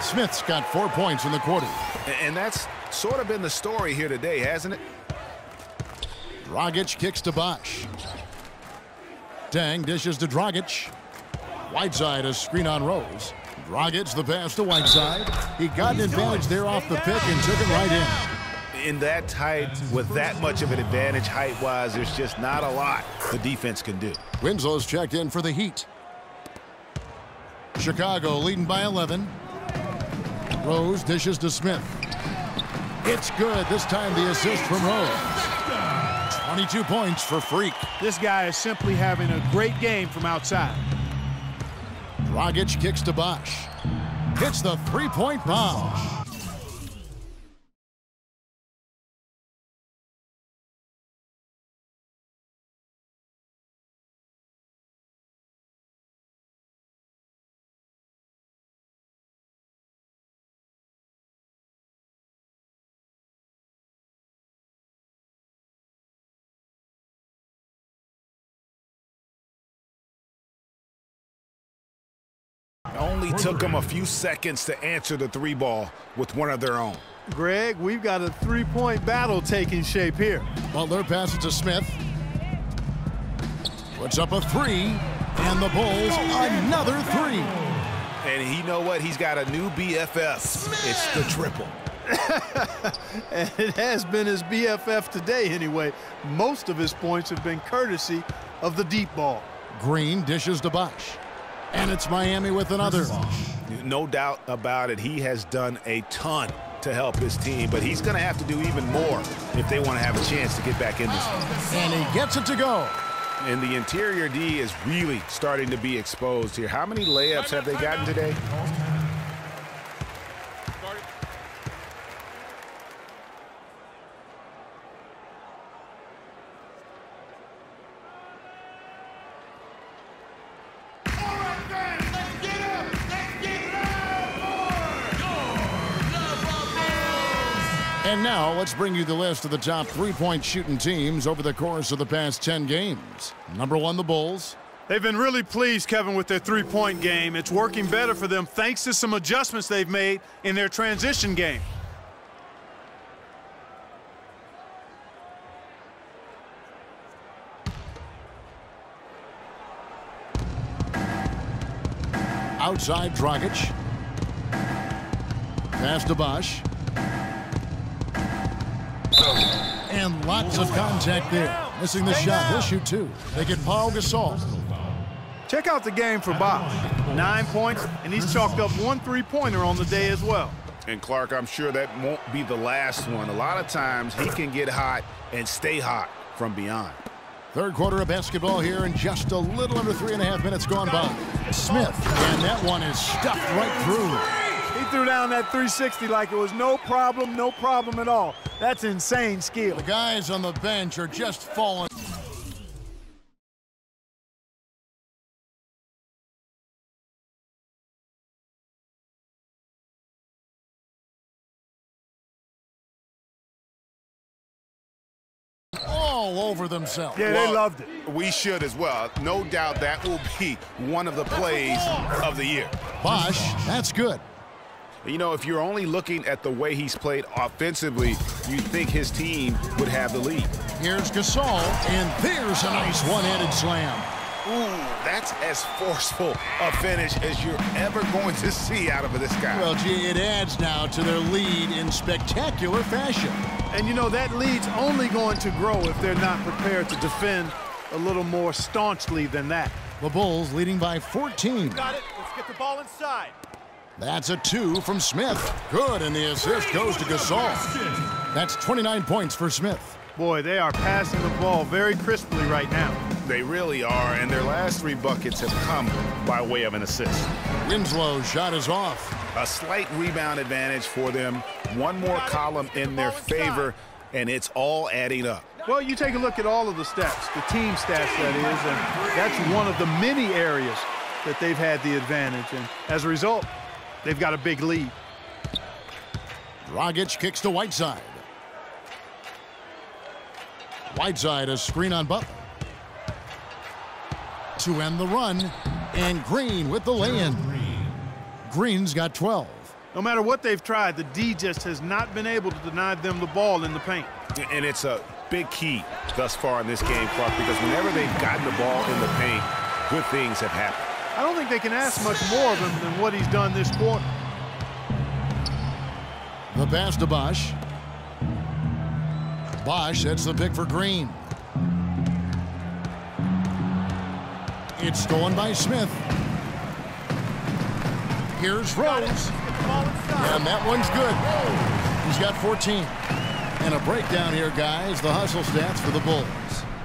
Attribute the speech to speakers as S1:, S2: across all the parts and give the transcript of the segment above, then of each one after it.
S1: Smith's got 4 points in the quarter.
S2: And that's sort of been the story here today, hasn't it?
S1: Dragic kicks to Bosch. Tang dishes to Dragic. Whiteside a screen on Rose. Dragic the pass to Whiteside. He got an advantage there off the pick and took it right in.
S2: In that tight, with that much of an advantage height-wise, there's just not a lot the defense can do.
S1: Winslow's checked in for the Heat. Chicago leading by 11. Rose dishes to Smith. It's good. This time the assist from Rose. 22 points for FREQ.
S3: This guy is simply having a great game from outside.
S1: Dragic kicks to Bosch. Hits the three-point bomb.
S2: Only took them a few seconds to answer the three ball with one of their own.
S3: Greg, we've got a three-point battle taking shape here.
S1: Butler passes to Smith. Puts up a three, and the Bulls another three.
S2: And you know what? He's got a new BFF. It's the triple.
S3: And it has been his BFF today anyway. Most of his points have been courtesy of the deep ball.
S1: Green dishes to Bosch. And it's Miami with another.
S2: No doubt about it. He has done a ton to help his team, but he's going to have to do even more if they want to have a chance to get back in this game.
S1: And he gets it to go.
S2: And the interior D is really starting to be exposed here. How many layups have they gotten today?
S1: And now let's bring you the list of the top three-point shooting teams over the course of the past 10 games. Number one, the Bulls.
S3: They've been really pleased, Kevin, with their three-point game. It's working better for them thanks to some adjustments they've made in their transition game.
S1: Outside, Dragic. Pass to Bosch. And lots of contact there. Missing the shot. He'll shoot two. They get Paul Gasol.
S3: Check out the game for Bosch. 9 points, and he's chalked up one three-pointer on the day as well.
S2: And Clark, I'm sure that won't be the last one. A lot of times he can get hot and stay hot from beyond.
S1: Third quarter of basketball here, and just a little under 3.5 minutes gone by. Smith, and that one is stuffed right through.
S3: He threw down that 360 like it was no problem at all. That's insane skill.
S1: The guys on the bench are just falling. All over themselves.
S3: Yeah, they loved it.
S2: We should as well. No doubt that will be one of the plays of the year.
S1: Bosch, that's good.
S2: You know, if you're only looking at the way he's played offensively, you'd think his team would have the lead.
S1: Here's Gasol, and there's a nice one-handed slam.
S2: Ooh, that's as forceful a finish as you're ever going to see out of this guy.
S1: Well, gee, it adds now to their lead in spectacular fashion.
S3: And, you know, that lead's only going to grow if they're not prepared to defend a little more staunchly than that.
S1: The Bulls leading by 14.
S3: Got it. Let's get the ball inside.
S1: That's a two from Smith. Good, and the assist goes to Gasol. That's 29 points for Smith.
S3: Boy, they are passing the ball very crisply right now.
S2: They really are, and their last three buckets have come by way of an assist.
S1: Winslow's shot is off.
S2: A slight rebound advantage for them. One more column in their favor, and it's all adding up.
S3: Well, you take a look at all of the stats, the team stats, that is, and that's one of the many areas that they've had the advantage. And as a result, they've got a big lead.
S1: Dragic kicks to Whiteside. Whiteside a screen on Butler. To end the run, and Green with the lay-in. Green's got 12.
S3: No matter what they've tried, the D just has not been able to deny them the ball in the paint.
S2: And it's a big key thus far in this game, Clark, because whenever they've gotten the ball in the paint, good things have happened.
S3: I don't think they can ask much more of him than what he's done this quarter.
S1: The pass to Bosch. Bosch sets the pick for Green. It's stolen by Smith. Here's Rose. And that one's good. He's got 14. And a breakdown here, guys. The hustle stats for the Bulls.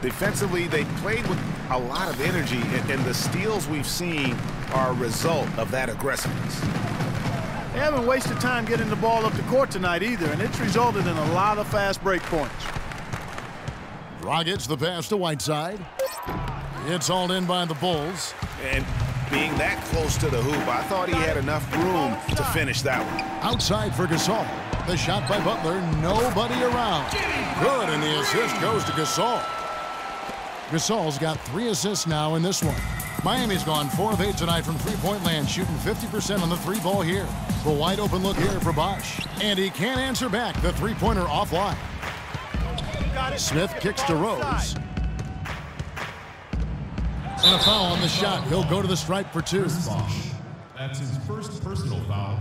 S2: Defensively, they played with a lot of energy, and the steals we've seen are a result of that aggressiveness.
S3: They haven't wasted time getting the ball up the court tonight either, and it's resulted in a lot of fast break points.
S1: Dragic the pass to Whiteside. It's hauled in by the Bulls.
S2: And being that close to the hoop, I thought he had enough room to finish that one.
S1: Outside for Gasol. The shot by Butler, nobody around. Good, and the assist goes to Gasol. Gasol's got 3 assists now in this one. Miami's gone 4 of 8 tonight from three-point land, shooting 50% on the 3-ball here. A wide open look here for Bosch. And he can't answer back. The three-pointer offline. Smith kicks to Rose. And a foul on the shot. He'll go to the stripe for 2.
S4: That's his first personal foul.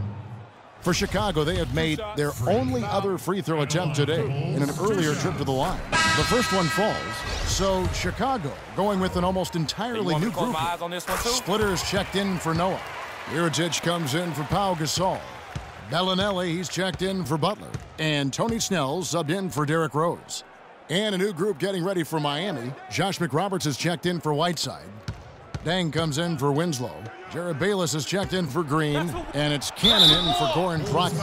S1: For Chicago, they have made their only other free throw attempt today in an earlier trip to the line. The first one falls, so Chicago going with an almost entirely new group. Splitters checked in for Noah. Iritic comes in for Pau Gasol. Bellinelli, he's checked in for Butler. And Tony Snell subbed in for Derrick Rose. And a new group getting ready for Miami. Josh McRoberts has checked in for Whiteside. Dang comes in for Winslow. Jared Bayless has checked in for Green. And it's Cannon in for Goran Dragic.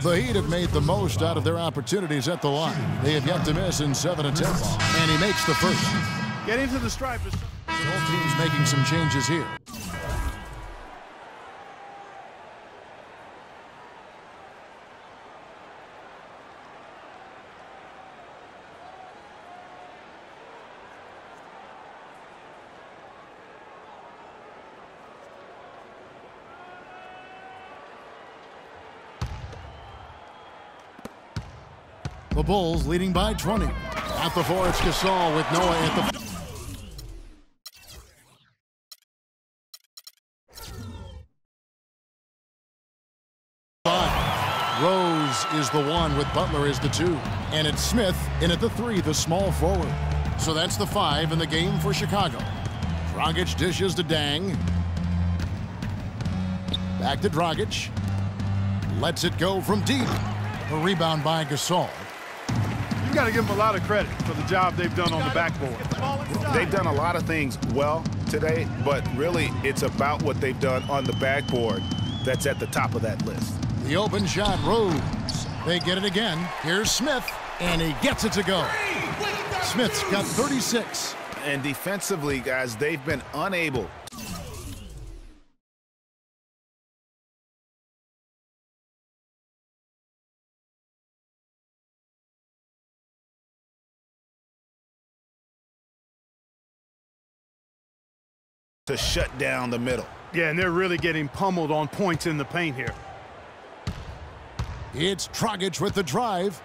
S1: The Heat have made the most out of their opportunities at the line. They have yet to miss in 7 attempts. And he makes the first.
S3: Getting to the stripe.
S1: Both teams making some changes here. The Bulls leading by 20. At the 4, it's Gasol with Noah at the... Rose is the 1 with Butler is the 2. And it's Smith in at the 3, the small forward. So that's the 5 in the game for Chicago. Dragic dishes to Dang. Back to Dragic. Lets it go from deep. A rebound by Gasol.
S3: You got to give them a lot of credit for the job they've done on the backboard.
S2: They've done a lot of things well today, but really it's about what they've done on the backboard that's at the top of that list.
S1: The open shot, Rose. They get it again. Here's Smith, and he gets it to go. Smith's got 36.
S2: And defensively, guys, they've been unable to shut down the middle.
S3: Yeah, and they're really getting pummeled on points in the paint here.
S1: It's Dragic with the drive.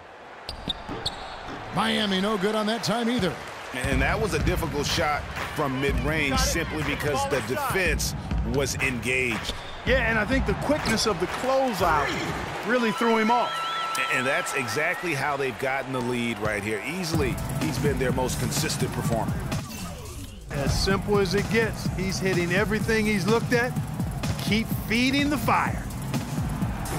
S1: Miami no good on that time either.
S2: And that was a difficult shot from mid-range simply because the defense was engaged.
S3: Yeah, and I think the quickness of the closeout really threw him off.
S2: And that's exactly how they've gotten the lead right here. Easily, he's been their most consistent performer.
S3: As simple as it gets. He's hitting everything he's looked at. Keep feeding the fire.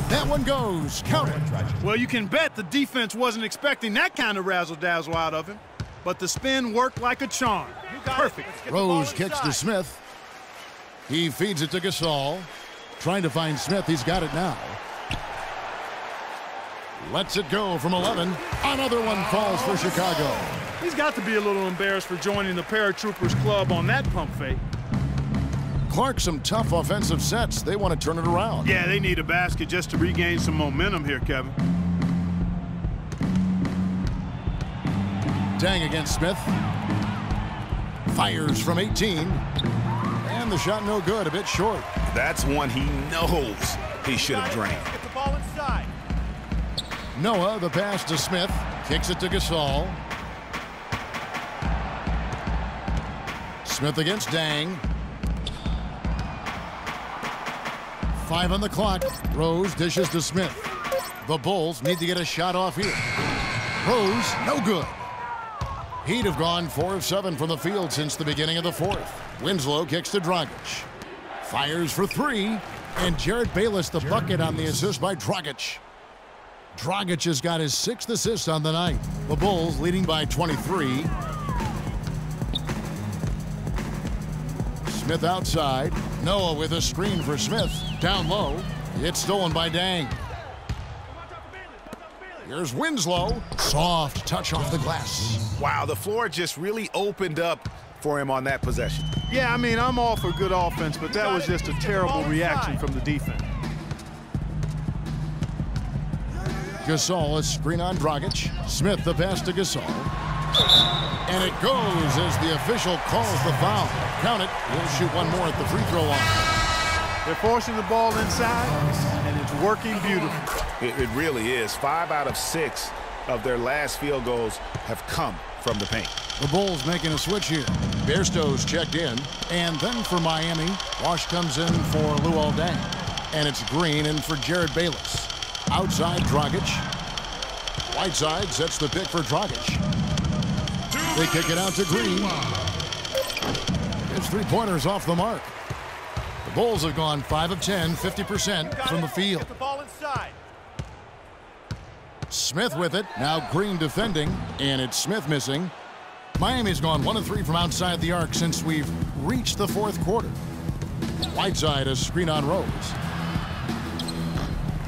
S1: That one goes. Count it.
S3: Well, you can bet the defense wasn't expecting that kind of razzle-dazzle out of him. But the spin worked like a charm. Perfect.
S1: Rose kicks to Smith. He feeds it to Gasol. Trying to find Smith. He's got it now. Lets it go from 11. Another one falls for Chicago.
S3: He's got to be a little embarrassed for joining the Paratroopers Club on that pump fake.
S1: Clark, some tough offensive sets. They want to turn it around.
S3: Yeah, they need a basket just to regain some momentum here, Kevin.
S1: Dang against Smith. Fires from 18. And the shot no good, a bit short.
S2: That's one he knows he should have drained.
S5: Get the ball inside.
S1: Noah, the pass to Smith. Kicks it to KeShawn. Smith against Dang. 5 on the clock. Rose dishes to Smith. The Bulls need to get a shot off here. Rose, no good. He'd have gone 4 of 7 from the field since the beginning of the fourth. Winslow kicks to Dragic. Fires for 3. And Jared Bayless the bucket on the assist by Dragic. Dragic has got his 6th assist on the night. The Bulls leading by 23. Smith outside. Noah with a screen for Smith. Down low. It's stolen by Dang. Here's Winslow. Soft touch off the glass.
S2: Wow, the floor just really opened up for him on that possession.
S3: Yeah, I mean, I'm all for good offense, but that was just a terrible reaction from the defense.
S1: Gasol, a screen on Dragic. Smith the pass to Gasol. And it goes as the official calls the foul. Count it. He'll shoot one more at the free throw line.
S3: They're forcing the ball inside, and it's working beautifully.
S2: It really is. 5 out of 6 of their last field goals have come from the paint.
S1: The Bulls making a switch here. Bairstow's checked in. And then for Miami, Wash comes in for Luol Deng. And it's Green in for Jared Bayless. Outside Dragic. Whiteside sets the pick for Dragic. They kick it out to Green. His 3-pointers off the mark. The Bulls have gone 5 of 10, 50% from the field.
S5: Get the ball inside.
S1: Smith with it. Now Green defending, and it's Smith missing. Miami's gone 1 of 3 from outside the arc since we've reached the fourth quarter. Whiteside a screen on Rose.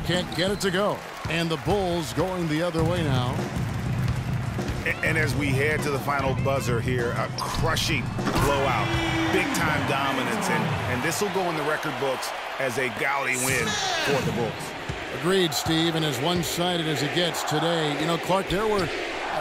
S1: Can't get it to go. And the Bulls going the other way now.
S2: And as we head to the final buzzer here, a crushing blowout, big-time dominance, and this will go in the record books as a gaudy win for the Bulls.
S1: Agreed, Steve, and as one-sided as it gets today, you know, Clark, there were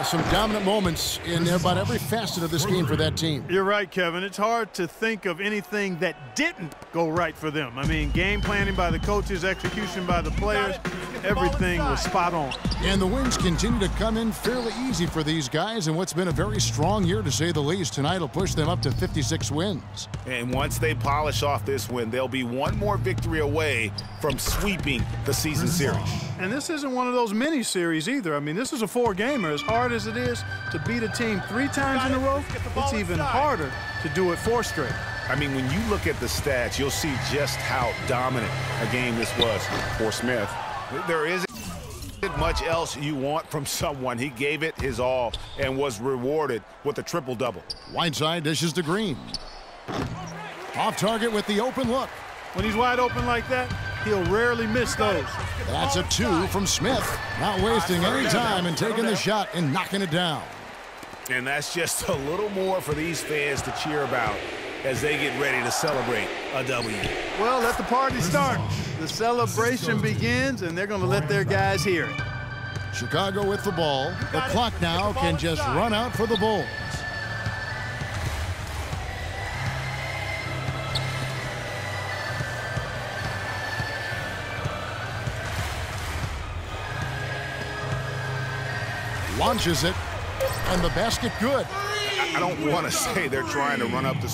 S1: some dominant moments in about every facet of this game for that team.
S3: You're right, Kevin. It's hard to think of anything that didn't go right for them. I mean, game planning by the coaches, execution by the players, everything was spot on.
S1: And the wins continue to come in fairly easy for these guys in what's been a very strong year, to say the least. Tonight will push them up to 56 wins.
S2: And once they polish off this win, they'll be one more victory away from sweeping the season series.
S3: And this isn't one of those mini series either. I mean, this is a 4-gamer. As hard as it is to beat a team 3 times in a row, it's even harder to do it 4 straight.
S2: I mean, when you look at the stats, you'll see just how dominant a game this was for Smith. There isn't much else you want from someone. He gave it his all and was rewarded with a triple-double.
S1: Whiteside dishes to Green. Off target with the open look.
S3: When he's wide open like that, he'll rarely miss those.
S1: That's a 2 from Smith. Not wasting any time and taking the shot and knocking it down.
S2: And that's just a little more for these fans to cheer about as they get ready to celebrate a W.
S3: Well, let the party start. The celebration begins, and they're going to let their guys hear it.
S1: Chicago with the ball. The clock now can just run out for the Bulls. Launches it, and the basket good.
S2: I don't want to say they're trying to run up the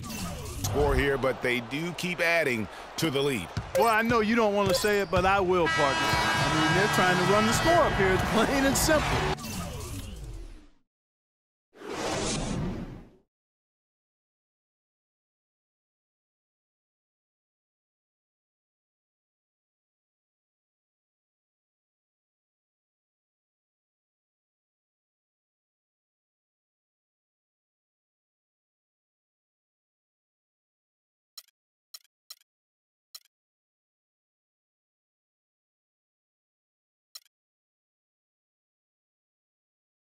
S2: score here, but they do keep adding to the lead.
S3: Well, I know you don't want to say it, but I will, partner. I mean, they're trying to run the score up here. It's plain and simple.